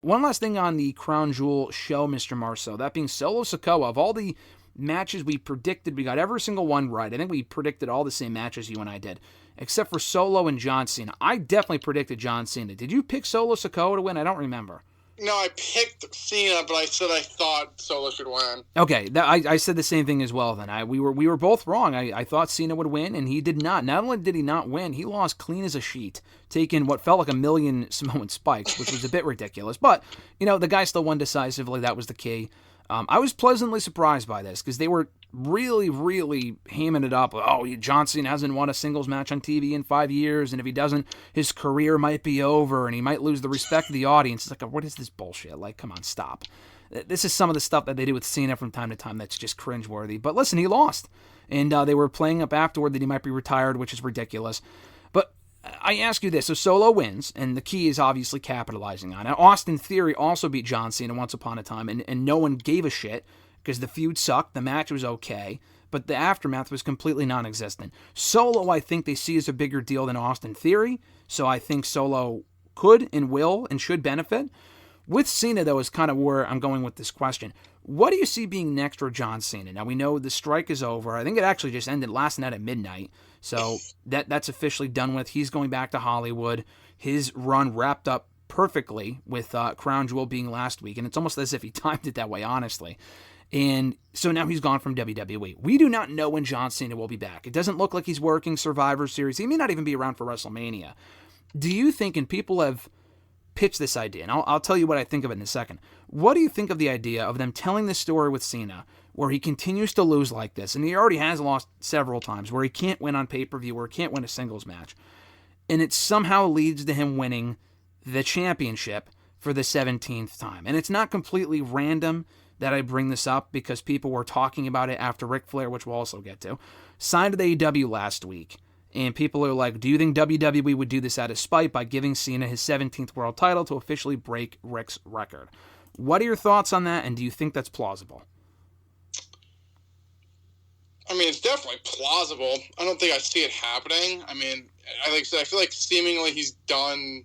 one last thing on the Crown Jewel show, Mr. Marceau. That being Solo Sikoa. Of all the matches we predicted, we got every single one right. I think we predicted all the same matches you and I did, except for Solo and John Cena. I definitely predicted John Cena. Did you pick Solo Sikoa to win? I don't remember. No, I picked Cena, but I said I thought Solo should win. Okay, I said the same thing as well then. We were both wrong. I thought Cena would win, and he did not. Not only did he not win, he lost clean as a sheet, taking what felt like a million Samoan spikes, which was a bit ridiculous. But, the guy still won decisively. That was the key. I was pleasantly surprised by this, because they were really, really hamming it up. Oh, John Cena hasn't won a singles match on TV in 5 years, and if he doesn't, his career might be over, and he might lose the respect of the audience. It's like, what is this bullshit? Like, come on, stop. This is some of the stuff that they do with Cena from time to time that's just cringeworthy. But listen, he lost, and they were playing up afterward that he might be retired, which is ridiculous. But I ask you this, so Solo wins, and the key is obviously capitalizing on it. Austin Theory also beat John Cena once upon a time, and no one gave a shit, because the feud sucked, the match was okay, but the aftermath was completely non-existent. Solo, I think they see as a bigger deal than Austin Theory, so I think Solo could and will and should benefit. With Cena, though, is kind of where I'm going with this question. What do you see being next for John Cena? Now, we know the strike is over. I think it actually just ended last night at midnight, so that's officially done with. He's going back to Hollywood. His run wrapped up perfectly with Crown Jewel being last week, and it's almost as if he timed it that way, honestly. And so now he's gone from WWE. We do not know when John Cena will be back. It doesn't look like he's working Survivor Series. He may not even be around for WrestleMania. Do you think, and people have pitched this idea, and I'll tell you what I think of it in a second. What do you think of the idea of them telling this story with Cena, where he continues to lose like this, and he already has lost several times, where he can't win on pay-per-view, or can't win a singles match, and it somehow leads to him winning the championship for the 17th time. And it's not completely random that I bring this up, because people were talking about it after Ric Flair, which we'll also get to, signed to the AEW last week. And people are like, do you think WWE would do this out of spite by giving Cena his 17th world title to officially break Ric's record? What are your thoughts on that, and do you think that's plausible? I mean, it's definitely plausible. I don't think I see it happening. I mean, I feel like seemingly he's done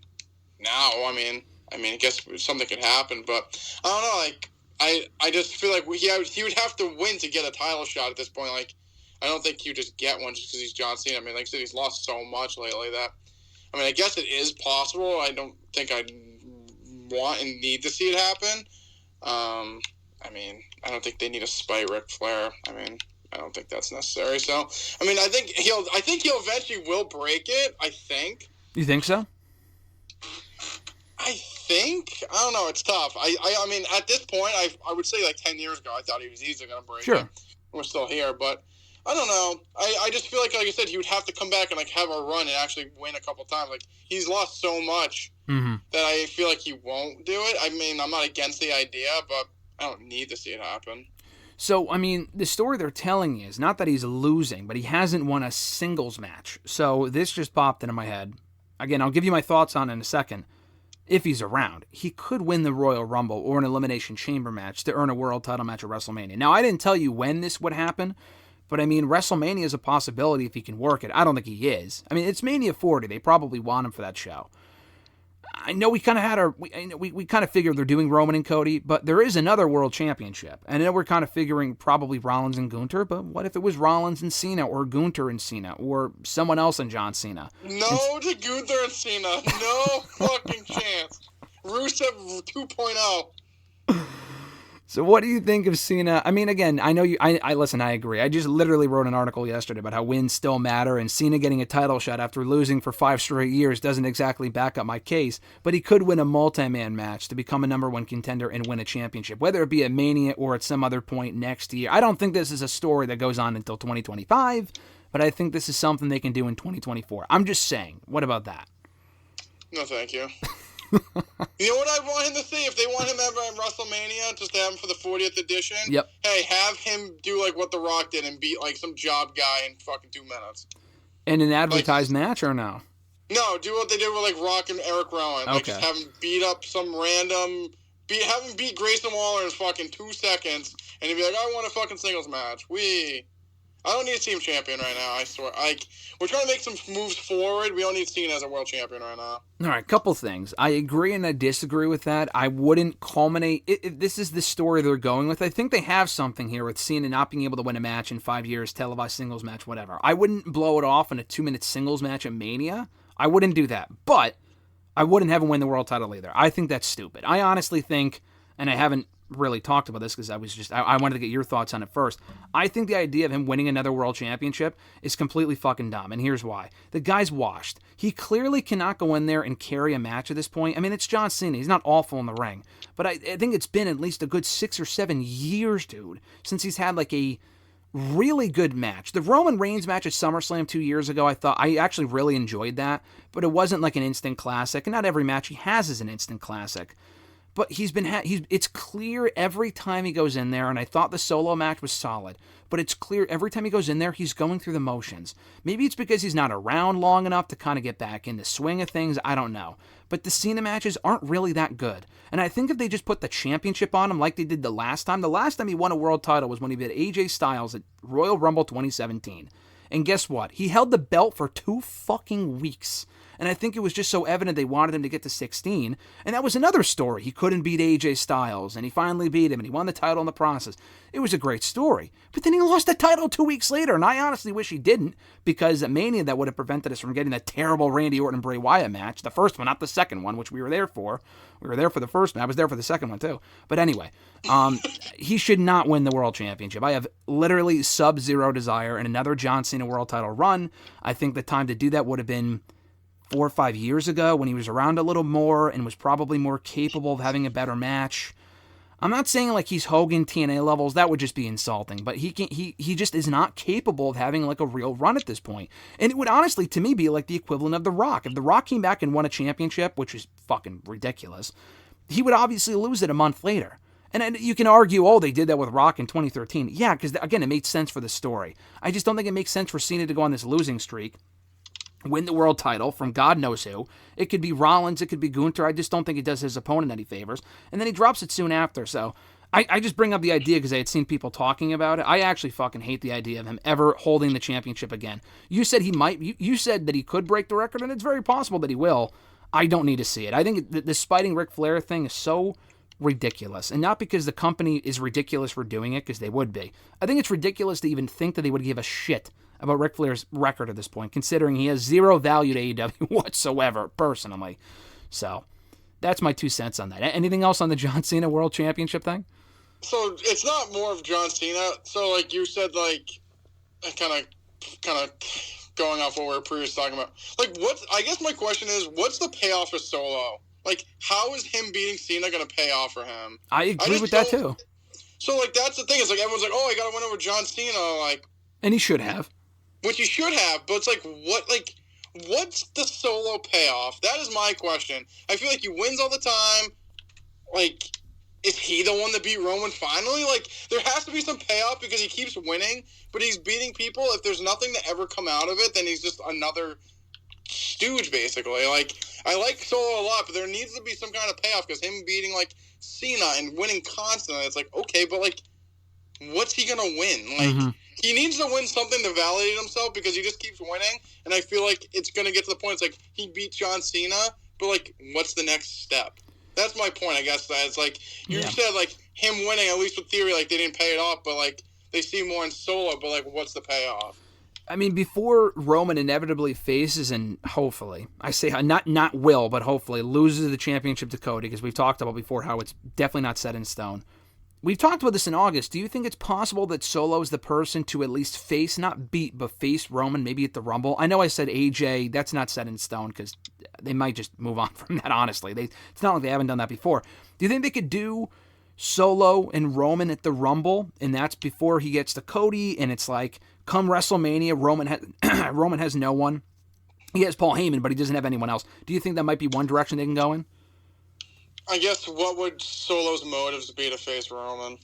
now. I mean, I guess something could happen, but I don't know, like, I just feel like he would have to win to get a title shot at this point. Like, I don't think he would just get one just because he's John Cena. I mean, like I said, he's lost so much lately that, I guess it is possible. I don't think I want and need to see it happen. I don't think they need to spite Ric Flair. I don't think that's necessary. So, I think he'll eventually will break it. I think. You think so? I don't know. It's tough. I mean, at this point, I would say like 10 years ago, I thought he was easily going to break it. We're still here, but I don't know. I just feel like I said, he would have to come back and like have a run and actually win a couple times. Like, he's lost so much that I feel like he won't do it. I mean, I'm not against the idea, but I don't need to see it happen. So, the story they're telling is not that he's losing, but he hasn't won a singles match. So this just popped into my head. Again, I'll give you my thoughts on it in a second. If he's around, he could win the Royal Rumble or an Elimination Chamber match to earn a world title match at WrestleMania. Now, I didn't tell you when this would happen, but WrestleMania is a possibility if he can work it. I don't think he is. It's Mania 40. They probably want him for that show. I know we kind of we kind of figured they're doing Roman and Cody, but there is another world championship. And then we're kind of figuring probably Rollins and Gunther, but what if it was Rollins and Cena, or Gunther and Cena, or someone else and John Cena? No to Gunther and Cena. No fucking chance. Rusev 2.0. So what do you think of Cena? Again, I know you. I listen. I agree. I just literally wrote an article yesterday about how wins still matter, and Cena getting a title shot after losing for 5 straight years doesn't exactly back up my case. But he could win a multi-man match to become a number 1 contender and win a championship, whether it be at Mania or at some other point next year. I don't think this is a story that goes on until 2025, but I think this is something they can do in 2024. I'm just saying. What about that? No, thank you. You know what I want him to see? If they want him ever at WrestleMania, just to have him for the 40th edition, yep. Hey, have him do like what The Rock did and beat like some job guy in fucking 2 minutes. In an advertised match or no? No, do what they did with like Rock and Eric Rowan. Like, just have him beat up some random... have him beat Grayson Waller in fucking 2 seconds, and he'd be like, I want a fucking singles match. I don't need to see him champion right now, I swear. Like, we're trying to make some moves forward. We don't need Cena as a world champion right now. All right, couple things. I agree and I disagree with that. I wouldn't culminate. If this is the story they're going with, I think they have something here with Cena not being able to win a match in 5 years, televised singles match, whatever. I wouldn't blow it off in a 2-minute singles match at Mania. I wouldn't do that. But I wouldn't have him win the world title either. I think that's stupid. I honestly think, and I haven't really talked about this because I wanted to get your thoughts on it first. I think the idea of him winning another world championship is completely fucking dumb, and here's why. The guy's washed. He clearly cannot go in there and carry a match at this point. I mean, it's John Cena. He's not awful in the ring, but I think it's been at least a good 6 or 7 years, dude, since he's had like a really good match. The Roman Reigns match at SummerSlam 2 years ago, I actually really enjoyed that, but it wasn't like an instant classic, and not every match he has is an instant classic. But it's clear every time he goes in there, and I thought the solo match was solid, but it's clear every time he goes in there, he's going through the motions. Maybe it's because he's not around long enough to kind of get back in the swing of things, I don't know. But the Cena matches aren't really that good. And I think if they just put the championship on him like they did the last time he won a world title was when he beat AJ Styles at Royal Rumble 2017. And guess what? He held the belt for 2 fucking weeks. And I think it was just so evident they wanted him to get to 16. And that was another story. He couldn't beat AJ Styles, and he finally beat him, and he won the title in the process. It was a great story. But then he lost the title 2 weeks later, and I honestly wish he didn't, because at Mania that would have prevented us from getting that terrible Randy Orton and Bray Wyatt match. The first one, not the second one, which we were there for. We were there for the first one. I was there for the second one, too. But anyway, he should not win the World Championship. I have literally sub-zero desire in another John Cena World title run. I think the time to do that would have been 4 or 5 years ago when he was around a little more and was probably more capable of having a better match. I'm not saying like he's Hogan TNA levels. That would just be insulting. But he just is not capable of having like a real run at this point. And it would honestly, to me, be like the equivalent of The Rock. If The Rock came back and won a championship, which is fucking ridiculous, he would obviously lose it a month later. And you can argue, oh, they did that with Rock in 2013. Yeah, because, again, it made sense for the story. I just don't think it makes sense for Cena to go on this losing streak, win the world title from God knows who. It could be Rollins, it could be Gunther. I just don't think it does his opponent any favors. And then he drops it soon after. So I just bring up the idea because I had seen people talking about it. I actually fucking hate the idea of him ever holding the championship again. You said he might. You said that he could break the record, and it's very possible that he will. I don't need to see it. I think this spiting Ric Flair thing is so ridiculous. And not because the company is ridiculous for doing it, because they would be. I think it's ridiculous to even think that they would give a shit about Ric Flair's record at this point, considering he has zero value to AEW whatsoever, personally. So, that's my 2 cents on that. Anything else on the John Cena World Championship thing? So, it's not more of John Cena. So, like you said, like, kind of going off what we were previously talking about. Like, I guess my question is, what's the payoff for Solo? Like, how is him beating Cena going to pay off for him? I agree with that, too. So, like, that's the thing. It's like, everyone's like, oh, I got to win over John Cena. Like, and he should have. Which he should have, but it's like, what's the Solo payoff? That is my question. I feel like he wins all the time. Like, is he the one that beat Roman finally? Like, there has to be some payoff because he keeps winning, but he's beating people. If there's nothing to ever come out of it, then he's just another stooge, basically. Like, I like Solo a lot, but there needs to be some kind of payoff because him beating, like, Cena and winning constantly, it's like, okay, but, like, what's he going to win? Like, he needs to win something to validate himself because he just keeps winning, and I feel like it's going to get to the point, it's like, he beat John Cena, but, like, what's the next step? That's my point, I guess, that it's like, you said, like, him winning, at least with theory, like, they didn't pay it off, but, like, they see more in Solo, but, like, what's the payoff? I mean, before Roman inevitably faces and hopefully, I say not will, but hopefully loses the championship to Cody, because we've talked about before how it's definitely not set in stone. We've talked about this in August. Do you think it's possible that Solo is the person to at least face, not beat, but face Roman maybe at the Rumble? I know I said AJ, that's not set in stone because they might just move on from that, honestly. It's not like they haven't done that before. Do you think they could do Solo and Roman at the Rumble, and that's before he gets to Cody, and it's like, come WrestleMania, Roman has no one. He has Paul Heyman, but he doesn't have anyone else. Do you think that might be one direction they can go in? I guess what would Solo's motives be to face Roman?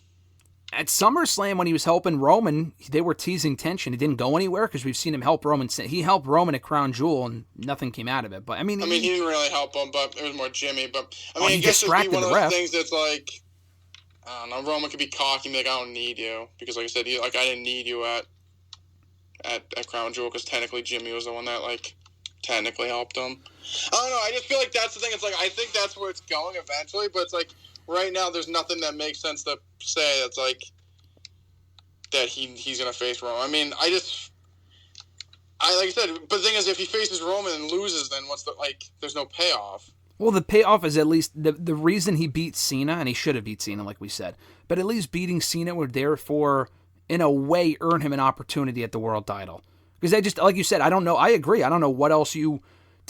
At SummerSlam, when he was helping Roman, they were teasing tension. He didn't go anywhere because we've seen him help Roman. He helped Roman at Crown Jewel, and nothing came out of it. But I mean, he didn't really help him, but it was more Jimmy. But I mean, I guess it'd be one of those things that's like, I don't know. Roman could be cocky and be like, "I don't need you," because, like I said, I didn't need you at at Crown Jewel, because technically Jimmy was the one that, like, technically helped him. I don't know. I just feel like that's the thing. It's like, I think that's where it's going eventually, but it's like, right now there's nothing that makes sense to say that's like, that he's going to face Roman. I mean, like I said, but the thing is, if he faces Roman and loses, then what's the, like, there's no payoff. Well, the payoff is at least the reason he beat Cena, and he should have beat Cena, like we said, but at least beating Cena would therefore, in a way, earn him an opportunity at the world title. Because I just, like you said, I don't know. I agree. I don't know what else to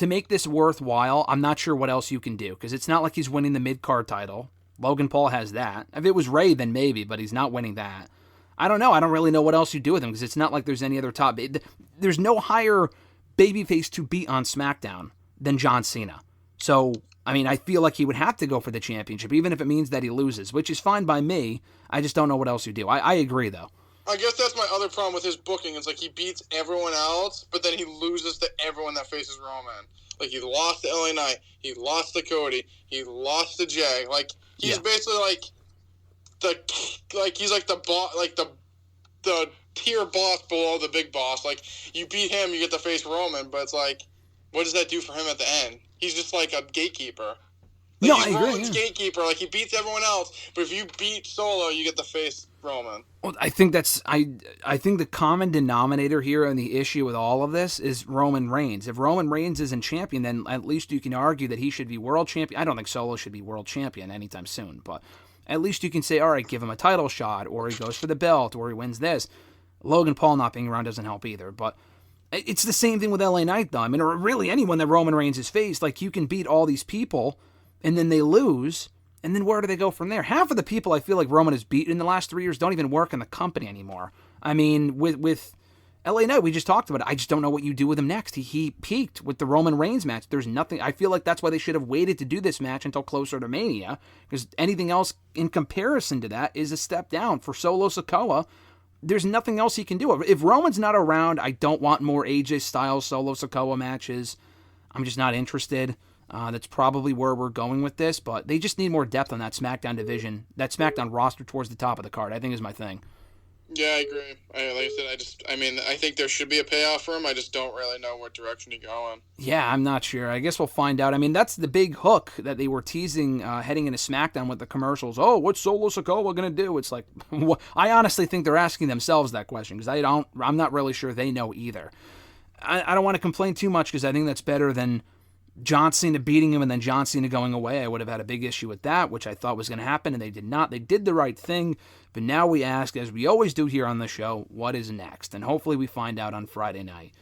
make this worthwhile, I'm not sure what else you can do. Because it's not like he's winning the mid-card title. Logan Paul has that. If it was Ray, then maybe, but he's not winning that. I don't know. I don't really know what else you do with him, because it's not like there's any other top. There's no higher babyface to beat on SmackDown than John Cena. So, I mean, I feel like he would have to go for the championship, even if it means that he loses, which is fine by me. I just don't know what else you do. I agree, though. I guess that's my other problem with his booking. It's like he beats everyone else, but then he loses to everyone that faces Roman. Like, he lost to LA Knight, he lost to Cody, he lost to Jay. Like, he's basically like he's like the boss, like the tier boss below the big boss. Like, you beat him, you get to face Roman, but it's like, what does that do for him at the end? He's just like a gatekeeper. Like, no, he's I agree. Roman's gatekeeper. Like, he beats everyone else, but if you beat Solo, you get to face Roman. Well, I think I think the common denominator here and the issue with all of this is Roman Reigns. If Roman Reigns isn't champion, then at least you can argue that he should be world champion. I don't think Solo should be world champion anytime soon, but at least you can say, all right, give him a title shot, or he goes for the belt, or he wins this. Logan Paul not being around doesn't help either, but it's the same thing with LA Knight, though. I mean, or really anyone that Roman Reigns has faced, like, you can beat all these people, and then they lose, and then where do they go from there? Half of the people I feel like Roman has beaten in the last 3 years don't even work in the company anymore. I mean, with LA Knight, we just talked about it. I just don't know what you do with him next. He peaked with the Roman Reigns match. There's nothing. I feel like that's why they should have waited to do this match until closer to Mania, because anything else in comparison to that is a step down. For Solo Sikoa, there's nothing else he can do. If Roman's not around, I don't want more AJ Styles Solo Sikoa matches. I'm just not interested. That's probably where we're going with this, but they just need more depth on that SmackDown division, that SmackDown roster towards the top of the card, I think is my thing. Yeah, I agree. Like I said, I think there should be a payoff for him. I just don't really know what direction he's going. Yeah, I'm not sure. I guess we'll find out. I mean, that's the big hook that they were teasing heading into SmackDown with the commercials. Oh, what's Solo Sikoa going to do? It's like, I honestly think they're asking themselves that question, because I'm not really sure they know either. I don't want to complain too much, because I think that's better than John Cena beating him and then John Cena going away. I would have had a big issue with that, which I thought was going to happen, and they did not. They did the right thing, but now we ask, as we always do here on the show, what is next? And hopefully we find out on Friday night.